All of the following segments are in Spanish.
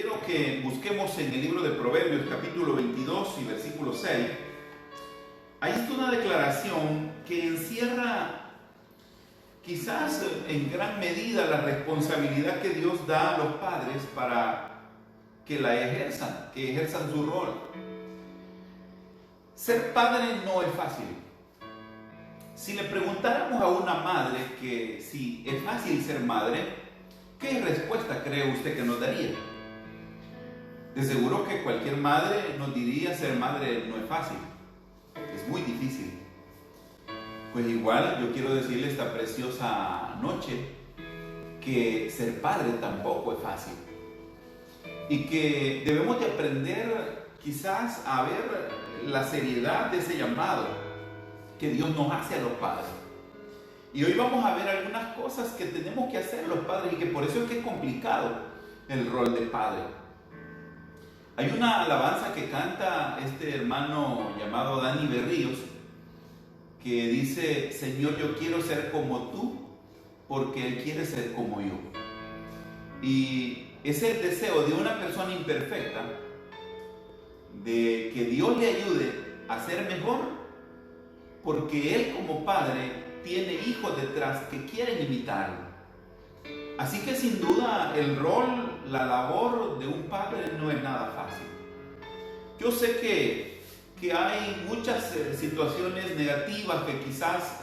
Quiero que busquemos en el libro de Proverbios, capítulo 22 y versículo 6. Ahí está una declaración que encierra quizás en gran medida la responsabilidad que Dios da a los padres para que la ejerzan, que ejerzan su rol. Ser padre no es fácil. Si le preguntáramos a una madre que si es fácil ser madre, ¿qué respuesta cree usted que nos daría? De seguro que cualquier madre nos diría: ser madre no es fácil, es muy difícil. Pues igual yo quiero decirle esta preciosa noche que ser padre tampoco es fácil y que debemos de aprender quizás a ver la seriedad de ese llamado que Dios nos hace a los padres. Y hoy vamos a ver algunas cosas que tenemos que hacer los padres y que por eso es que es complicado el rol de padre. Hay una alabanza que canta este hermano llamado Dani Berríos que dice: Señor, yo quiero ser como tú porque Él quiere ser como yo. Y es el deseo de una persona imperfecta de que Dios le ayude a ser mejor, porque Él como padre tiene hijos detrás que quieren imitarlo. Así que sin duda el rol, la labor de un padre no es nada fácil. Yo sé que hay muchas situaciones negativas que quizás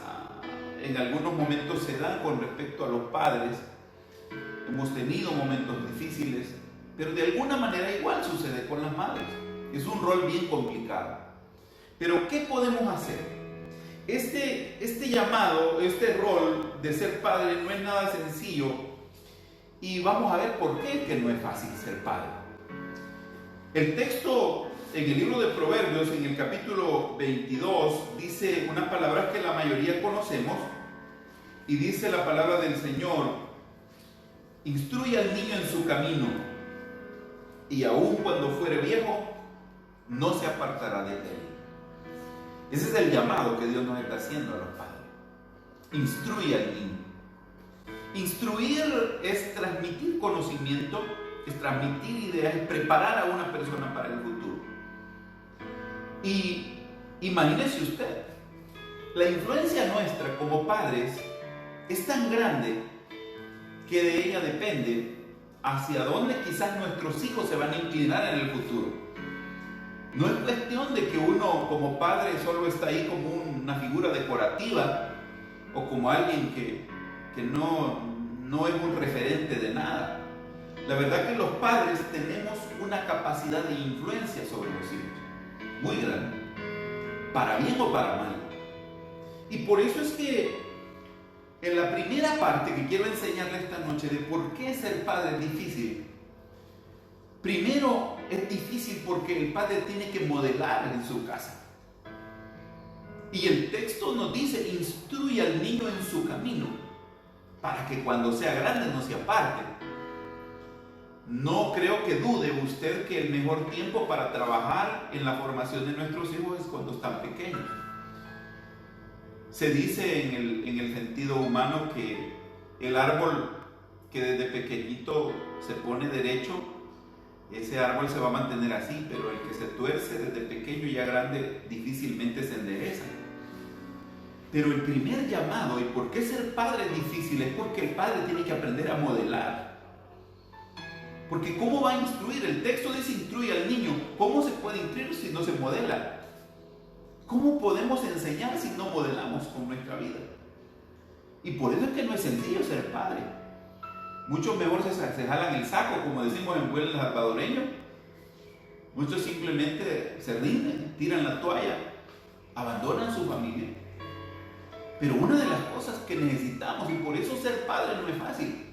en algunos momentos se dan con respecto a los padres. Hemos tenido momentos difíciles, pero de alguna manera igual sucede con las madres. Es un rol bien complicado. Pero ¿qué podemos hacer? Este llamado, este rol de ser padre no es nada sencillo. Y vamos a ver por qué que no es fácil ser padre. El texto en el libro de Proverbios, en el capítulo 22, dice unas palabras que la mayoría conocemos. Y dice la palabra del Señor: instruye al niño en su camino, y aun cuando fuere viejo, no se apartará de él. Ese es el llamado que Dios nos está haciendo a los padres. Instruye al niño. Instruir es transmitir conocimiento, es transmitir ideas, es preparar a una persona para el futuro. Y imagínese usted, la influencia nuestra como padres es tan grande que de ella depende hacia dónde quizás nuestros hijos se van a inclinar en el futuro. No es cuestión de que uno como padre solo está ahí como una figura decorativa o como alguien que no es un referente de nada. La verdad que los padres tenemos una capacidad de influencia sobre los hijos muy grande, para bien o para mal. Y por eso es que en la primera parte que quiero enseñarle esta noche de por qué ser padre es difícil, primero es difícil porque el padre tiene que modelar en su casa. Y el texto nos dice: instruye al niño en su camino, para que cuando sea grande no se aparte. No creo que dude usted que el mejor tiempo para trabajar en la formación de nuestros hijos es cuando están pequeños. Se dice en el sentido humano que el árbol que desde pequeñito se pone derecho, ese árbol se va a mantener así, pero el que se tuerce desde pequeño ya grande difícilmente se endereza. Pero el primer llamado, y por qué ser padre es difícil, es porque el padre tiene que aprender a modelar. Porque ¿cómo va a instruir? El texto dice: instruye al niño. ¿Cómo se puede instruir si no se modela? ¿Cómo podemos enseñar si no modelamos con nuestra vida? Y por eso es que no es sencillo ser padre. Muchos mejor se jalan el saco, como decimos en buen salvadoreño. Muchos simplemente se rinden, tiran la toalla, abandonan su familia. Pero una de las cosas que necesitamos, y por eso ser padre no es fácil,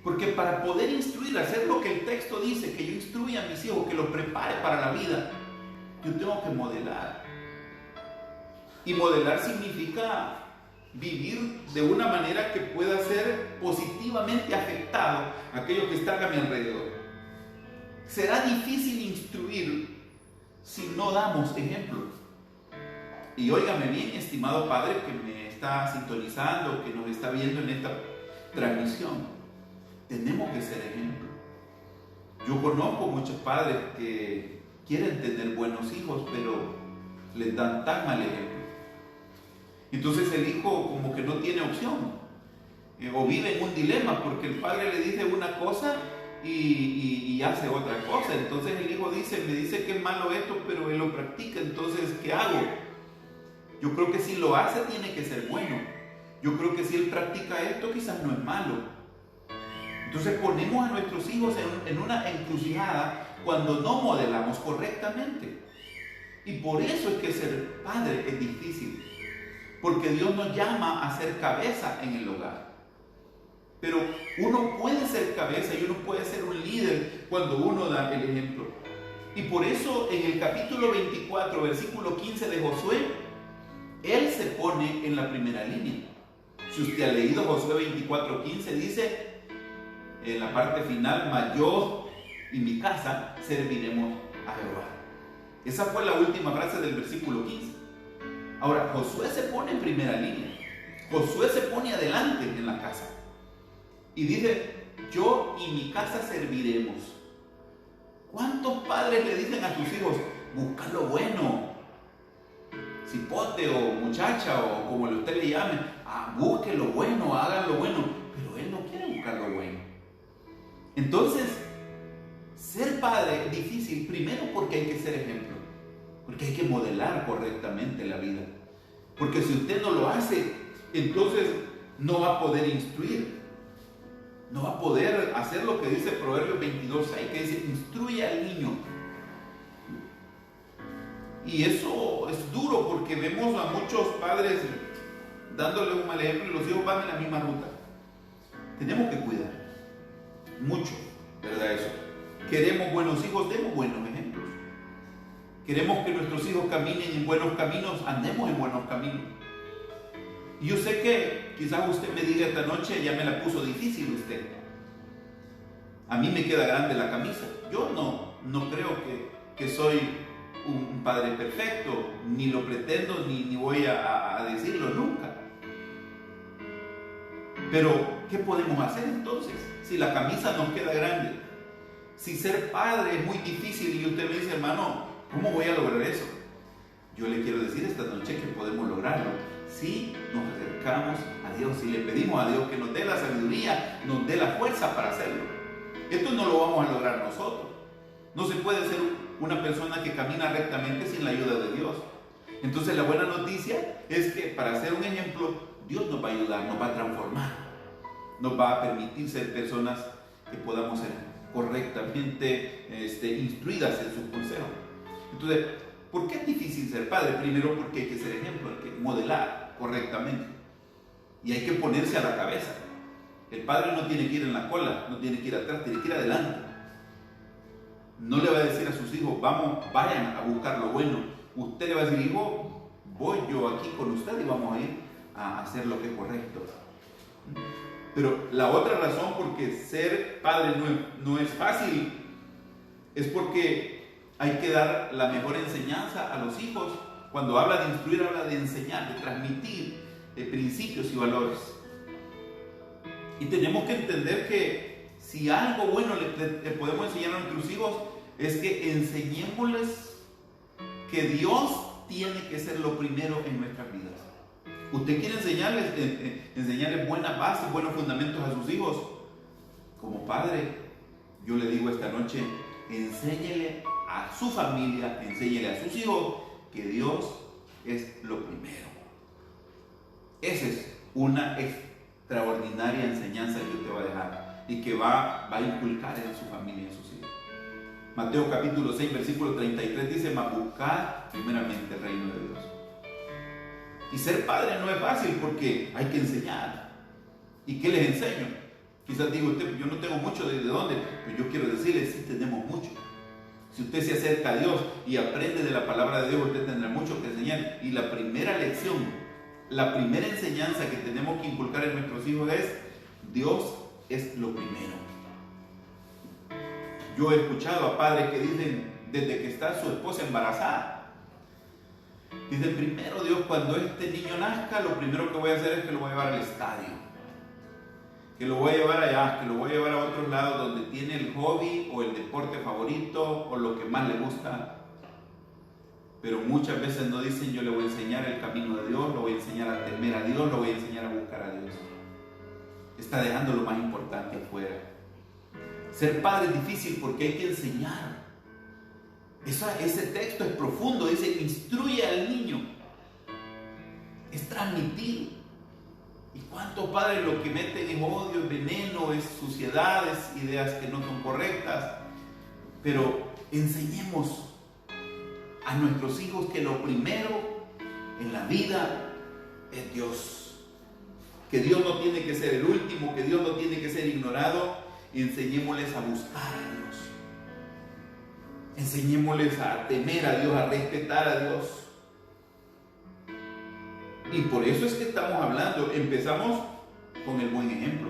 porque para poder instruir, hacer lo que el texto dice, que yo instruya a mis hijos, que los prepare para la vida, yo tengo que modelar. Y modelar significa vivir de una manera que pueda ser positivamente afectado a aquellos que están a mi alrededor. Será difícil instruir si no damos ejemplo. Y óigame bien, estimado padre que me está sintonizando, que nos está viendo en esta transmisión, tenemos que ser ejemplo. Yo conozco muchos padres que quieren tener buenos hijos, pero les dan tan mal ejemplo. Entonces el hijo como que no tiene opción, o vive en un dilema, porque el padre le dice una cosa y hace otra cosa. Entonces el hijo me dice que es malo esto, pero él lo practica. Entonces, ¿qué hago? Yo creo que si lo hace tiene que ser bueno. Yo creo que si él practica esto quizás no es malo. Entonces ponemos a nuestros hijos en una encrucijada cuando no modelamos correctamente. Y por eso es que ser padre es difícil, porque Dios nos llama a ser cabeza en el hogar. Pero uno puede ser cabeza y uno puede ser un líder cuando uno da el ejemplo. Y por eso en el capítulo 24, versículo 15 de Josué, él se pone en la primera línea. Si usted ha leído Josué 24:15, dice en la parte final: mas yo y mi casa serviremos a Jehová. Esa fue la última frase del versículo 15. Ahora, Josué se pone en primera línea. Josué se pone adelante en la casa. Y dice: yo y mi casa serviremos. ¿Cuántos padres le dicen a sus hijos: busca lo bueno, cipote o muchacha o como usted le llame, busque lo bueno, haga lo bueno? Pero él no quiere buscar lo bueno. Entonces, ser padre es difícil, primero porque hay que ser ejemplo, porque hay que modelar correctamente la vida. Porque si usted no lo hace, entonces no va a poder instruir, no va a poder hacer lo que dice Proverbios 22:6, que dice: instruye al niño. Y eso es duro, porque vemos a muchos padres dándole un mal ejemplo y los hijos van en la misma ruta. Tenemos que cuidar mucho, ¿verdad? Eso. Queremos buenos hijos, demos buenos ejemplos. Queremos que nuestros hijos caminen en buenos caminos, andemos en buenos caminos. Y yo sé que quizás usted me diga esta noche: ya me la puso difícil usted. A mí me queda grande la camisa. Yo no creo que soy un padre perfecto, ni lo pretendo, ni voy a decirlo nunca. Pero, ¿qué podemos hacer entonces si la camisa nos queda grande? Si ser padre es muy difícil y usted me dice: hermano, ¿cómo voy a lograr eso? Yo le quiero decir esta noche que podemos lograrlo si nos acercamos a Dios, si le pedimos a Dios que nos dé la sabiduría, nos dé la fuerza para hacerlo. Esto no lo vamos a lograr nosotros. No se puede ser una persona que camina rectamente sin la ayuda de Dios. Entonces la buena noticia es que para ser un ejemplo, Dios nos va a ayudar, nos va a transformar, nos va a permitir ser personas que podamos ser correctamente instruidas en sus consejos. Entonces, ¿por qué es difícil ser padre? Primero porque hay que ser ejemplo, hay que modelar correctamente y hay que ponerse a la cabeza. El padre no tiene que ir en la cola, no tiene que ir atrás, tiene que ir adelante. No le va a decir a sus hijos: vayan a buscar lo bueno. Usted le va a decir: hijo, voy yo aquí con usted y vamos a ir a hacer lo que es correcto. Pero la otra razón por que ser padre no es fácil es porque hay que dar la mejor enseñanza a los hijos. Cuando habla de instruir, habla de enseñar, de transmitir principios y valores. Y tenemos que entender que si algo bueno le podemos enseñar a nuestros hijos es que enseñémosles que Dios tiene que ser lo primero en nuestras vidas. Usted quiere enseñarles buenas bases, buenos fundamentos a sus hijos. Como padre, yo le digo esta noche: enséñele a su familia, enséñele a sus hijos que Dios es lo primero. Esa es una extraordinaria enseñanza que usted va a dejar y que va a inculcar en su familia y en sus hijos. Mateo capítulo 6, versículo 33 dice: mas buscad primeramente el reino de Dios. Y ser padre no es fácil porque hay que enseñar. ¿Y qué les enseño? Quizás diga usted: yo no tengo mucho de dónde. Pero yo quiero decirles: sí tenemos mucho. Si usted se acerca a Dios y aprende de la palabra de Dios, usted tendrá mucho que enseñar. Y la primera lección, la primera enseñanza que tenemos que inculcar en nuestros hijos es: Dios es lo primero. Yo he escuchado a padres que dicen, desde que está su esposa embarazada, dicen: primero Dios, cuando este niño nazca, lo primero que voy a hacer es que lo voy a llevar al estadio. que lo voy a llevar allá, que lo voy a llevar a otros lados donde tiene el hobby o el deporte favorito o lo que más le gusta. Pero muchas veces no dicen: yo le voy a enseñar el camino de Dios, lo voy a enseñar a temer a Dios, lo voy a enseñar a buscar a Dios. Está dejando lo más importante afuera. Ser padre es difícil porque hay que enseñar. Ese texto es profundo, dice: instruye al niño. Es transmitir. ¿Y cuántos padres lo que meten es odio, es veneno, es suciedad, es ideas que no son correctas? Pero enseñemos a nuestros hijos que lo primero en la vida es Dios. Que Dios no tiene que ser el último, que Dios no tiene que ser ignorado. Enseñémosles a buscar a Dios. Enseñémosles a temer a Dios, a respetar a Dios. Y por eso es que estamos hablando, empezamos con el buen ejemplo.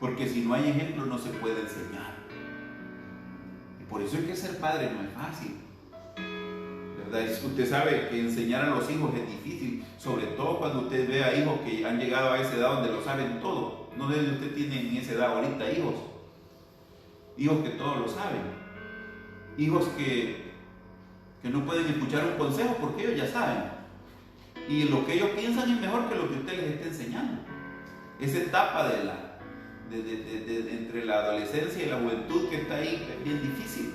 Porque si no hay ejemplo no se puede enseñar. Y por eso es que ser padre no es fácil. ¿Verdad? Usted sabe que enseñar a los hijos es difícil, sobre todo cuando usted ve a hijos que han llegado a esa edad donde lo saben todo. No sé si usted tiene en esa edad ahorita hijos que todo lo saben, hijos que no pueden escuchar un consejo porque ellos ya saben. Y lo que ellos piensan es mejor que lo que usted les esté enseñando. Esa etapa entre la adolescencia y la juventud que está ahí es bien difícil.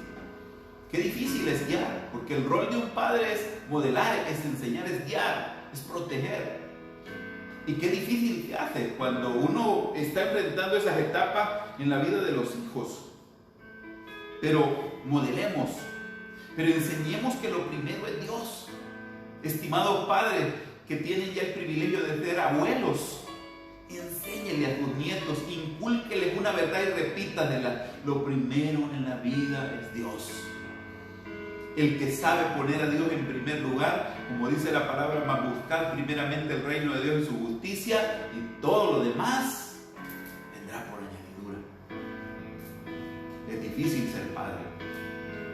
Qué difícil es guiar, porque el rol de un padre es modelar, es enseñar, es guiar, es proteger. Y qué difícil que hace cuando uno está enfrentando esas etapas en la vida de los hijos. Pero modelemos, pero enseñemos que lo primero es Dios. Estimados padres que tienen ya el privilegio de ser abuelos, enséñele a tus nietos, incúlqueles una verdad y repítasela: lo primero en la vida es Dios. El que sabe poner a Dios en primer lugar, como dice la palabra, más buscar primeramente el reino de Dios y su justicia, y todo lo demás vendrá por añadidura. Es difícil ser padre,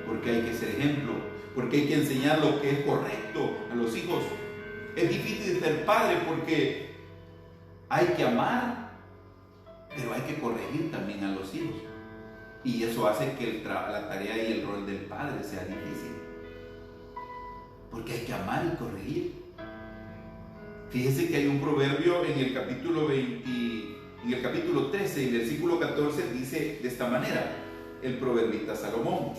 porque hay que ser ejemplo, porque hay que enseñar lo que es correcto a los hijos. Es difícil ser padre porque hay que amar, pero hay que corregir también a los hijos. Y eso hace que la tarea y el rol del padre sea difícil. Porque hay que amar y corregir. Fíjese que hay un proverbio en el capítulo 13 y versículo 14, dice de esta manera, el proverbista Salomón: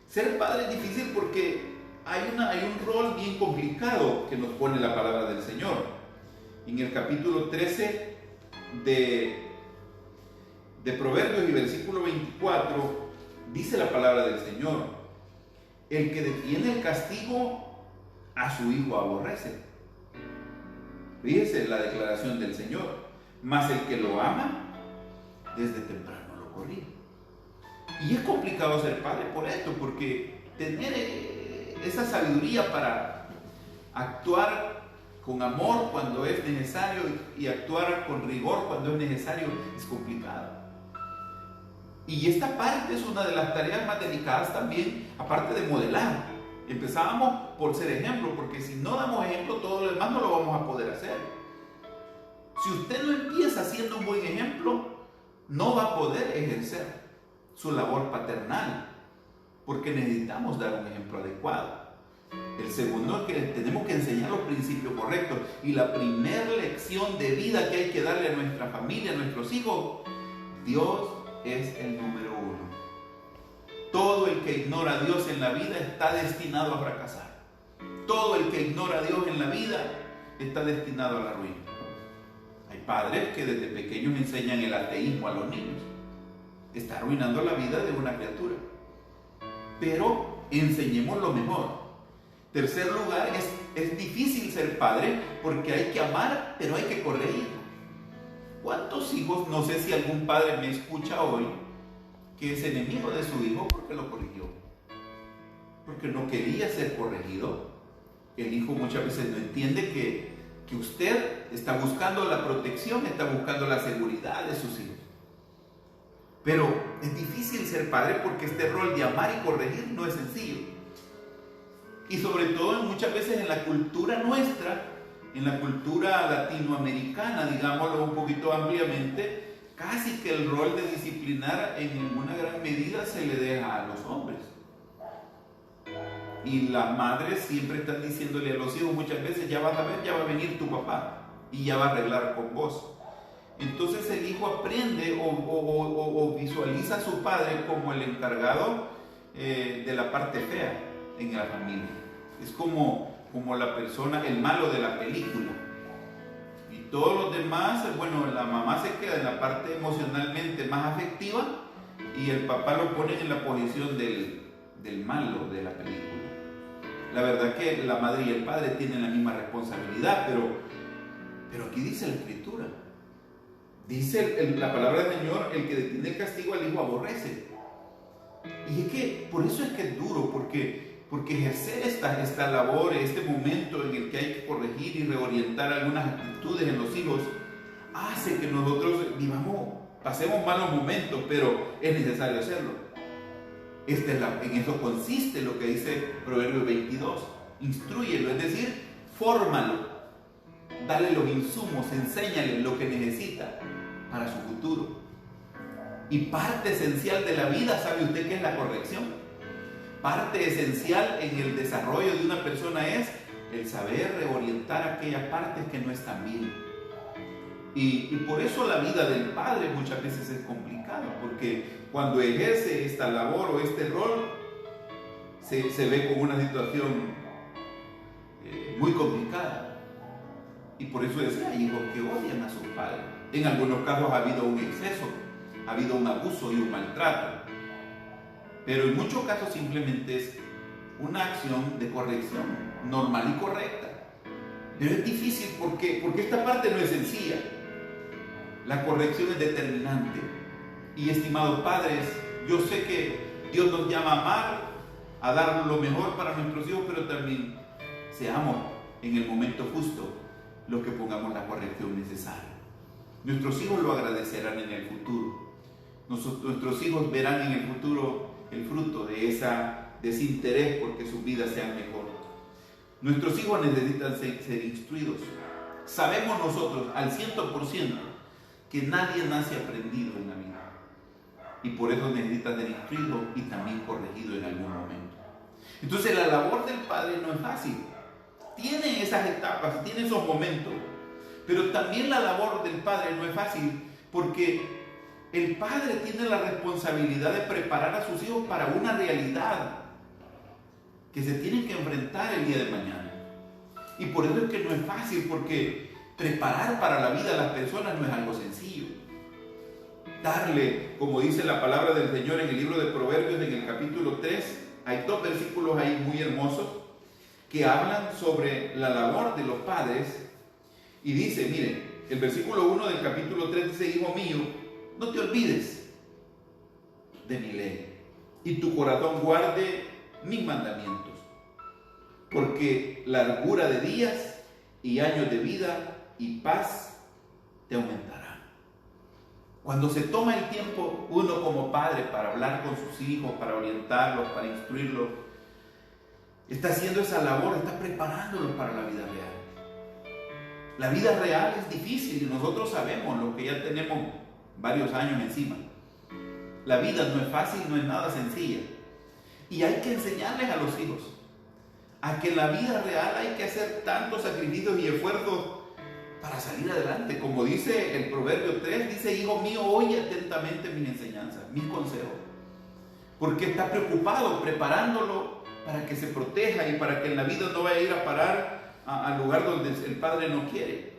ser padre es difícil porque hay un rol bien complicado que nos pone la palabra del Señor. En el capítulo 13 de Proverbios y versículo 24 dice la palabra del Señor: el que detiene el castigo a su hijo aborrece. Fíjese la declaración del Señor: mas el que lo ama desde temprano lo corrige. Y es complicado ser padre por esto, porque tener esa sabiduría para actuar con amor cuando es necesario y actuar con rigor cuando es necesario es complicado. Y esta parte es una de las tareas más delicadas también, aparte de modelar. Empezábamos por ser ejemplo, porque si no damos ejemplo, todo lo demás no lo vamos a poder hacer. Si usted no empieza siendo un buen ejemplo, no va a poder ejercer su labor paternal, porque necesitamos dar un ejemplo adecuado. El segundo es que tenemos que enseñar los principios correctos, y la primera lección de vida que hay que darle a nuestra familia, a nuestros hijos: Dios es el número uno. Todo el que ignora a Dios en la vida está destinado a fracasar. Todo el que ignora a Dios en la vida está destinado a la ruina. Hay padres que desde pequeños enseñan el ateísmo a los niños. Está arruinando la vida de una criatura. Pero enseñemos lo mejor. Tercer lugar, es difícil ser padre porque hay que amar, pero hay que corregir. ¿Cuántos hijos, no sé si algún padre me escucha hoy, que es enemigo de su hijo porque lo corrigió? Porque no quería ser corregido. El hijo muchas veces no entiende que usted está buscando la protección, está buscando la seguridad de sus hijos. Pero es difícil ser padre porque este rol de amar y corregir no es sencillo. Y sobre todo muchas veces en la cultura nuestra en la cultura latinoamericana, digámoslo un poquito ampliamente, casi que el rol de disciplinar en una gran medida se le deja a los hombres. Y las madres siempre están diciéndole a los hijos muchas veces: ya vas a ver, ya va a venir tu papá y ya va a arreglar con vos. Entonces el hijo aprende o visualiza a su padre como el encargado de la parte fea en la familia. Es como la persona, el malo de la película. Y todos los demás, bueno, la mamá se queda en la parte emocionalmente más afectiva y el papá lo pone en la posición del malo de la película. La verdad que la madre y el padre tienen la misma responsabilidad, pero aquí dice la Escritura, dice la palabra del Señor: el que detiene el castigo al hijo aborrece. Y es que por eso es que es duro, porque ejercer esta labor, este momento en el que hay que corregir y reorientar algunas actitudes en los hijos, hace que nosotros pasemos malos momentos, pero es necesario hacerlo. En eso consiste lo que dice Proverbios 22. Instrúyelo, es decir, fórmalo, dale los insumos, enséñale lo que necesita para su futuro. Y parte esencial de la vida, ¿sabe usted qué es la corrección? Parte esencial en el desarrollo de una persona es el saber reorientar aquellas partes que no están bien. Y por eso la vida del padre muchas veces es complicada, porque cuando ejerce esta labor o este rol, se ve con una situación muy complicada. Y por eso decía: hay hijos que odian a sus padres. En algunos casos ha habido un exceso, ha habido un abuso y un maltrato. Pero en muchos casos simplemente es una acción de corrección normal y correcta. Pero es difícil porque esta parte no es sencilla. La corrección es determinante. Y estimados padres, yo sé que Dios nos llama a amar, a dar lo mejor para nuestros hijos, pero también seamos en el momento justo los que pongamos la corrección necesaria. Nuestros hijos lo agradecerán en el futuro. Nuestros hijos verán en el futuro el fruto de ese interés porque sus vidas sean mejor. Nuestros hijos necesitan ser instruidos. Sabemos nosotros al 100% que nadie nace aprendido en la vida, y por eso necesita ser instruido y también corregido en algún momento. Entonces la labor del padre no es fácil. Tiene esas etapas, tiene esos momentos, pero también la labor del padre no es fácil, porque el padre tiene la responsabilidad de preparar a sus hijos para una realidad que se tienen que enfrentar el día de mañana. Y por eso es que no es fácil, porque preparar para la vida a las personas no es algo sencillo. Darle, como dice la palabra del Señor en el libro de Proverbios, en el capítulo 3, hay 2 versículos ahí muy hermosos que hablan sobre la labor de los padres. Y dice, miren, el versículo 1 del capítulo 3 dice: hijo mío, no te olvides de mi ley, y tu corazón guarde mis mandamientos, porque largura de días y años de vida y paz te aumentarán. Cuando se toma el tiempo uno como padre para hablar con sus hijos, para orientarlos, para instruirlos, está haciendo esa labor, está preparándolos para la vida real. La vida real es difícil y nosotros sabemos, los que ya tenemos varios años encima. La vida no es fácil, no es nada sencilla. Y hay que enseñarles a los hijos a que en la vida real hay que hacer tantos sacrificios y esfuerzos para salir adelante. Como dice el Proverbio 3, dice: hijo mío, oye atentamente mis enseñanzas, mis consejos. Porque está preocupado, preparándolo para que se proteja y para que en la vida no vaya a ir a parar al lugar donde el padre no quiere.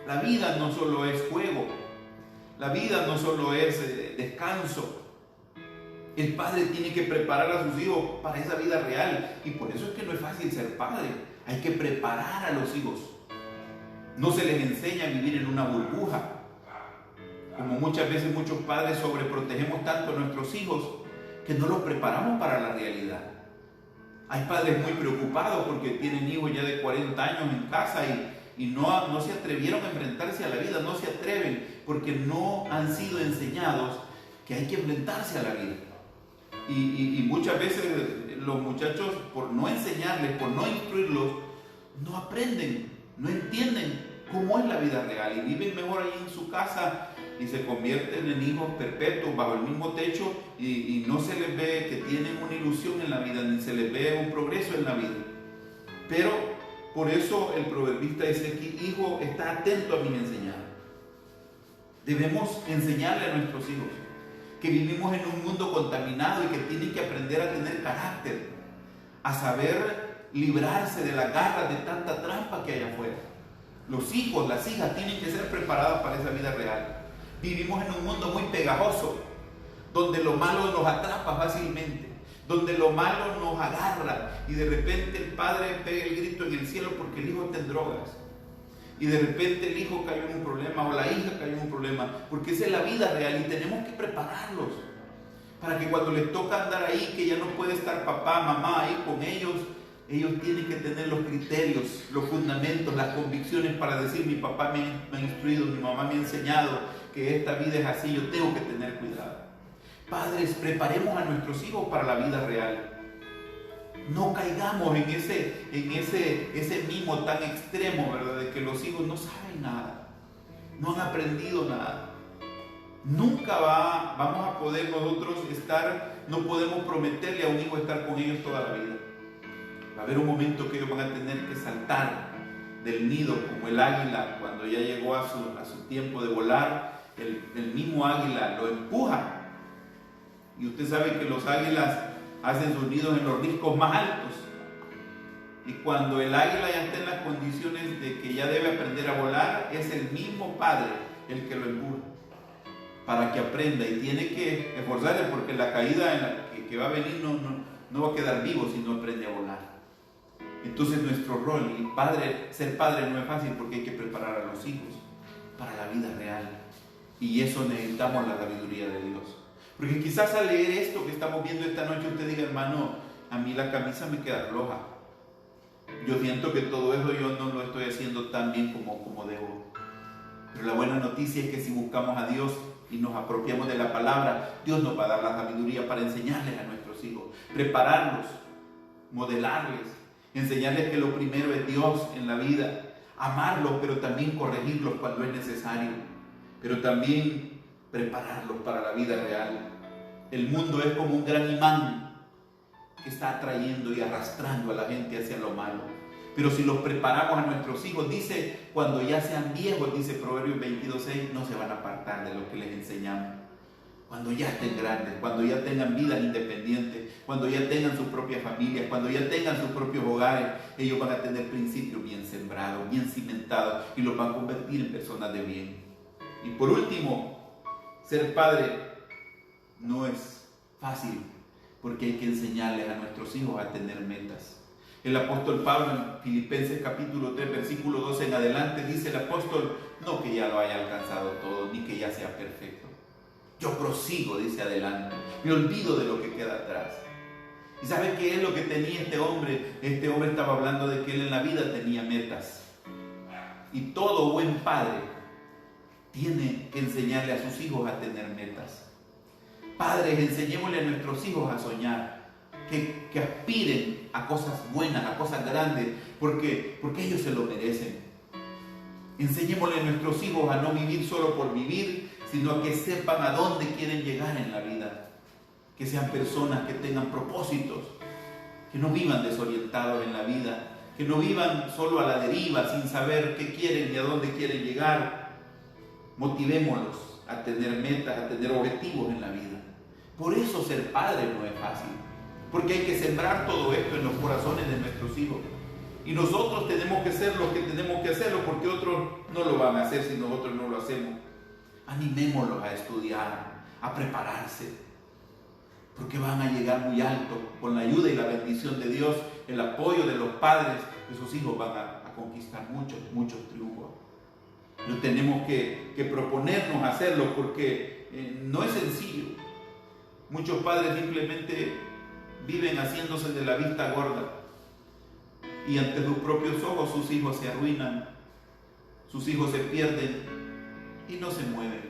La vida no solo es juego, la vida no solo es descanso. El padre tiene que preparar a sus hijos para esa vida real, y por eso es que no es fácil ser padre. Hay que preparar a los hijos. No se les enseña a vivir en una burbuja. Como muchas veces muchos padres sobreprotegemos tanto a nuestros hijos que no los preparamos para la realidad. Hay padres muy preocupados porque tienen hijos ya de 40 años en casa y no se atrevieron a enfrentarse a la vida, no se atreven porque no han sido enseñados que hay que enfrentarse a la vida. Y muchas veces los muchachos, por no enseñarles, por no instruirlos, no aprenden no entienden cómo es la vida real y viven mejor ahí en su casa y se convierten en hijos perpetuos bajo el mismo techo y no se les ve que tienen una ilusión en la vida, ni se les ve un progreso en la vida. Pero por eso el proverbista dice aquí: hijo, está atento a mis enseñanzas. Debemos enseñarle a nuestros hijos que vivimos en un mundo contaminado y que tienen que aprender a tener carácter, a saber librarse de las garras de tanta trampa que hay afuera. Los hijos, las hijas tienen que ser preparados para esa vida real. Vivimos en un mundo muy pegajoso, donde lo malo nos atrapa fácilmente, donde lo malo nos agarra y de repente el padre pega el grito en el cielo porque el hijo está en drogas. Y de repente el hijo cayó en un problema o la hija cayó en un problema, porque esa es la vida real y tenemos que prepararlos para que cuando les toca andar ahí, que ya no puede estar papá, mamá ahí con ellos tienen que tener los criterios, los fundamentos, las convicciones para decir: mi papá me ha instruido, mi mamá me ha enseñado que esta vida es así, yo tengo que tener cuidado. Padres, preparemos a nuestros hijos para la vida real. No caigamos en ese mimo tan extremo, ¿verdad? De que los hijos no saben nada, no han aprendido nada. Nunca vamos a poder nosotros no podemos prometerle a un hijo estar con ellos toda la vida. Va a haber un momento que ellos van a tener que saltar del nido como el águila cuando ya llegó a su tiempo de volar. El mismo águila lo empuja. Y usted sabe que los águilas hacen sus nidos en los riscos más altos. Y cuando el águila ya está en las condiciones de que ya debe aprender a volar, es el mismo padre el que lo empuja para que aprenda, y tiene que esforzarse porque la caída que va a venir no va a quedar vivo si no aprende a volar. Entonces nuestro rol, ser padre no es fácil porque hay que preparar a los hijos para la vida real, y eso necesitamos la sabiduría de Dios. Porque quizás al leer esto que estamos viendo esta noche usted diga: hermano, a mí la camisa me queda floja, yo siento que todo eso yo no lo estoy haciendo tan bien como debo. Pero la buena noticia es que si buscamos a Dios y nos apropiamos de la palabra, Dios nos va a dar la sabiduría para enseñarles a nuestros hijos, prepararlos, modelarles, enseñarles que lo primero es Dios en la vida, amarlos, pero también corregirlos cuando es necesario, pero también prepararlos para la vida real. El mundo es como un gran imán que está atrayendo y arrastrando a la gente hacia lo malo. Pero si los preparamos a nuestros hijos, dice, cuando ya sean viejos, dice Proverbios 22:6, no se van a apartar de lo que les enseñamos. Cuando ya estén grandes, cuando ya tengan vidas independientes, cuando ya tengan sus propias familias, cuando ya tengan sus propios hogares, ellos van a tener principios bien sembrados, bien cimentados, y los van a convertir en personas de bien. Y por último, ser padre no es fácil, porque hay que enseñarles a nuestros hijos a tener metas. El apóstol Pablo en Filipenses capítulo 3, versículo 12 en adelante, dice el apóstol: no que ya lo haya alcanzado todo, ni que ya sea perfecto. Yo prosigo, dice, adelante. Me olvido de lo que queda atrás. ¿Y sabe qué es lo que tenía este hombre? Este hombre estaba hablando de que él en la vida tenía metas. Y todo buen padre tiene que enseñarle a sus hijos a tener metas. Padres, enseñémosle a nuestros hijos a soñar, que aspiren a cosas buenas, a cosas grandes, porque ellos se lo merecen. Enseñémosle a nuestros hijos a no vivir solo por vivir, sino que sepan a dónde quieren llegar en la vida, que sean personas que tengan propósitos, que no vivan desorientados en la vida, que no vivan solo a la deriva sin saber qué quieren y a dónde quieren llegar. Motivémoslos a tener metas, a tener objetivos en la vida. Por eso ser padre no es fácil, porque hay que sembrar todo esto en los corazones de nuestros hijos. Y nosotros tenemos que ser los que tenemos que hacerlo, porque otros no lo van a hacer si nosotros no lo hacemos. Animémoslos a estudiar, a prepararse, porque van a llegar muy alto. Con la ayuda y la bendición de Dios, el apoyo de los padres, esos hijos van a conquistar muchos triunfos. Pero tenemos que proponernos hacerlo, porque no es sencillo. Muchos padres simplemente viven haciéndose de la vista gorda, y ante sus propios ojos sus hijos se arruinan, sus hijos se pierden y no se mueven.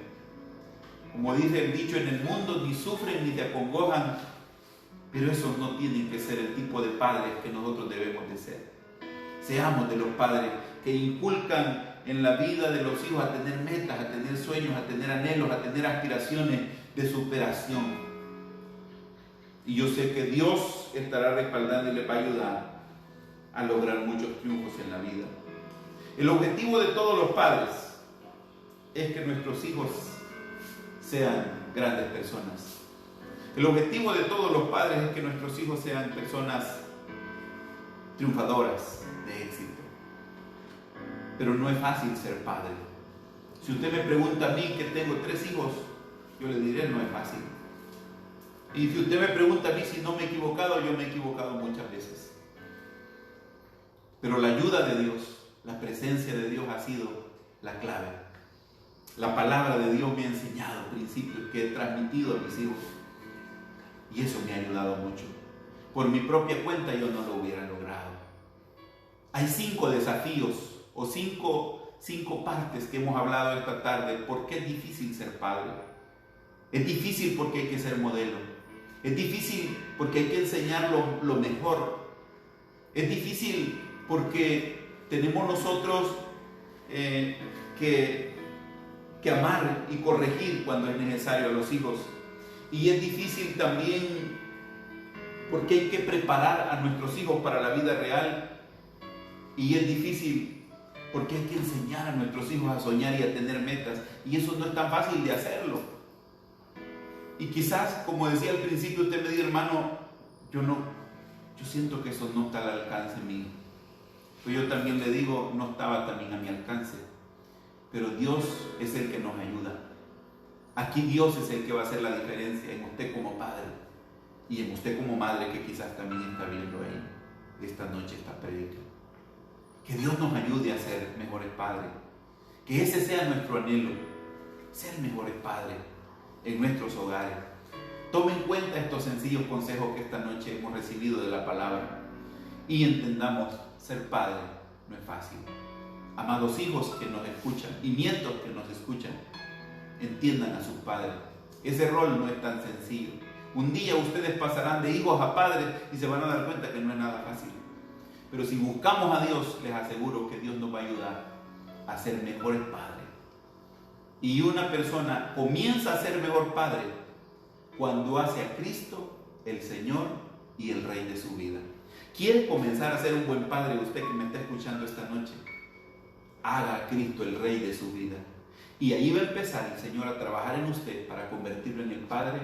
Como dice el dicho, en el mundo ni sufren ni se acongojan, pero esos no tienen que ser el tipo de padres que nosotros debemos de ser. Seamos de los padres que inculcan en la vida de los hijos a tener metas, a tener sueños, a tener anhelos, a tener aspiraciones de superación. Y yo sé que Dios estará respaldando y les va a ayudar a lograr muchos triunfos en la vida. El objetivo de todos los padres es que nuestros hijos sean grandes personas. El objetivo de todos los padres es que nuestros hijos sean personas triunfadoras de éxito. Pero no es fácil ser padre. Si usted me pregunta a mí, que tengo 3 hijos, yo le diré, no es fácil. Y si usted me pregunta a mí si no me he equivocado, yo me he equivocado muchas veces. Pero la ayuda de Dios, la presencia de Dios ha sido la clave. La palabra de Dios me ha enseñado principios que he transmitido a mis hijos. Y eso me ha ayudado mucho. Por mi propia cuenta yo no lo hubiera logrado. Hay 5 desafíos o cinco partes que hemos hablado esta tarde. ¿Por qué es difícil ser padre? Es difícil porque hay que ser modelo. Es difícil porque hay que enseñar lo mejor. Es difícil porque tenemos nosotros que amar y corregir cuando es necesario a los hijos. Y es difícil también porque hay que preparar a nuestros hijos para la vida real. Y es difícil porque hay que enseñar a nuestros hijos a soñar y a tener metas. Y eso no es tan fácil de hacerlo. Y quizás, como decía al principio, usted me dijo, hermano, yo siento que eso no está al alcance mío. Pues yo también le digo, no estaba también a mi alcance. Pero Dios es el que nos ayuda. Aquí Dios es el que va a hacer la diferencia en usted como padre y en usted como madre, que quizás también está viendo ahí esta noche esta predica. Que Dios nos ayude a ser mejores padres. Que ese sea nuestro anhelo, ser mejores padres en nuestros hogares. Tome en cuenta estos sencillos consejos que esta noche hemos recibido de la palabra y entendamos, ser padre no es fácil. Amados hijos que nos escuchan y nietos que nos escuchan, entiendan a sus padres. Ese rol no es tan sencillo. Un día ustedes pasarán de hijos a padres y se van a dar cuenta que no es nada fácil. Pero si buscamos a Dios, les aseguro que Dios nos va a ayudar a ser mejores padres. Y una persona comienza a ser mejor padre cuando hace a Cristo el Señor y el Rey de su vida. ¿Quiere comenzar a ser un buen padre usted que me está escuchando esta noche? Haga a Cristo el Rey de su vida. Y ahí va a empezar el Señor a trabajar en usted para convertirlo en el Padre,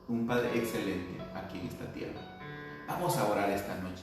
un Padre excelente aquí en esta tierra. Vamos a orar esta noche.